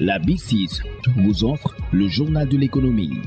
La B6 vous offre le journal de l'économie.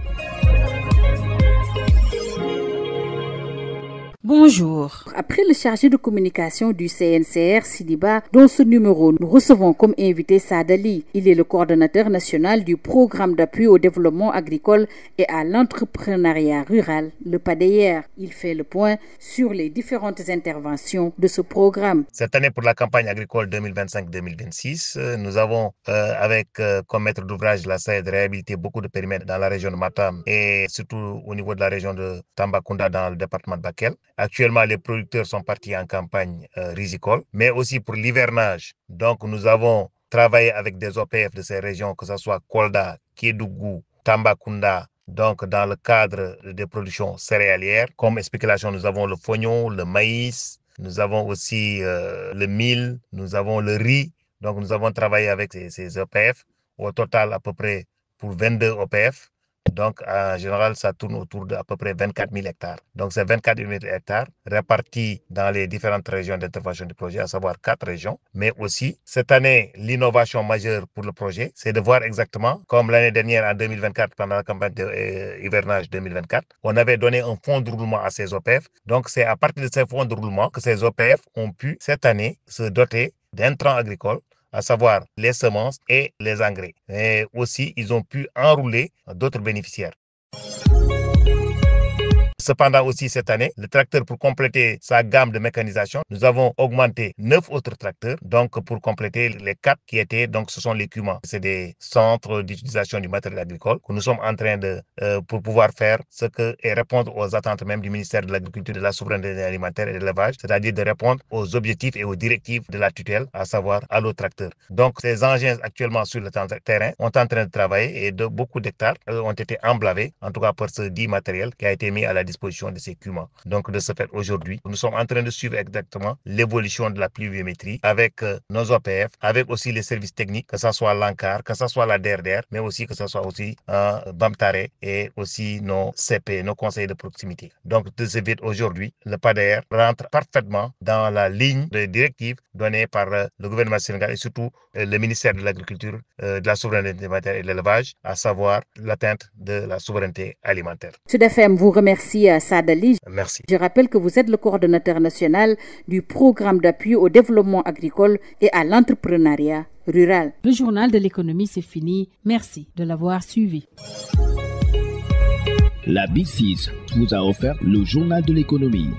Bonjour. Après le chargé de communication du CNCR, Sidiba, dans ce numéro, nous recevons comme invité Sadali. Il est le coordonnateur national du programme d'appui au développement agricole et à l'entrepreneuriat rural, le PADER. Il fait le point sur les différentes interventions de ce programme. Cette année, pour la campagne agricole 2025-2026, nous avons, avec comme maître d'ouvrage la SAED, réhabilité beaucoup de périmètres dans la région de Matam et surtout au niveau de la région de Tambacounda dans le département de Bakel. Actuellement, les producteurs sont partis en campagne risicole, mais aussi pour l'hivernage. Donc, nous avons travaillé avec des OPF de ces régions, que ce soit Kolda, Kédougou, Tambacounda, donc dans le cadre des productions céréalières. Comme spéculation, nous avons le fognon, le maïs, nous avons aussi le mil, nous avons le riz. Donc, nous avons travaillé avec ces OPF. Au total, à peu près pour 22 OPF. Donc, en général, ça tourne autour d'à peu près 24 000 hectares. Donc, c'est 24 000 hectares répartis dans les différentes régions d'intervention du projet, à savoir 4 régions. Mais aussi, cette année, l'innovation majeure pour le projet, c'est de voir exactement, comme l'année dernière, en 2024, pendant la campagne de hivernage 2024, on avait donné un fonds de roulement à ces OPF. Donc, c'est à partir de ces fonds de roulement que ces OPF ont pu, cette année, se doter d'intrants agricoles, à savoir les semences et les engrais. Et aussi, ils ont pu enrouler d'autres bénéficiaires. Cependant aussi cette année, le tracteur pour compléter sa gamme de mécanisation, nous avons augmenté 9 autres tracteurs donc pour compléter les 4 qui étaient, donc ce sont les CUMA. C'est des centres d'utilisation du matériel agricole que nous sommes en train de, pour pouvoir faire ce que et répondre aux attentes même du ministère de l'Agriculture, de la Souveraineté alimentaire et de l'Élevage, c'est-à-dire de répondre aux objectifs et aux directives de la tutelle, à savoir Allo Tracteur. Donc ces engins actuellement sur le terrain sont en train de travailler et beaucoup d'hectares ont été emblavés, en tout cas par ce dit matériel qui a été mis à la disposition de ces CUMA. Donc de ce fait, aujourd'hui, nous sommes en train de suivre exactement l'évolution de la pluviométrie avec nos OPF, avec aussi les services techniques, que ce soit l'ANCAR, que ce soit la DRDR, mais aussi que ce soit aussi BAMTARE et aussi nos CP, nos conseils de proximité. Donc de ce fait, aujourd'hui, le PADER rentre parfaitement dans la ligne de directives données par le gouvernement sénégalais et surtout le ministère de l'Agriculture, de la Souveraineté alimentaire et de l'Élevage, à savoir l'atteinte de la souveraineté alimentaire. Sud FM vous remercie Sadali. Merci. Je rappelle que vous êtes le coordonnateur national du programme d'appui au développement agricole et à l'entrepreneuriat rural. Le journal de l'économie, c'est fini. Merci de l'avoir suivi. La B6 vous a offert le journal de l'économie.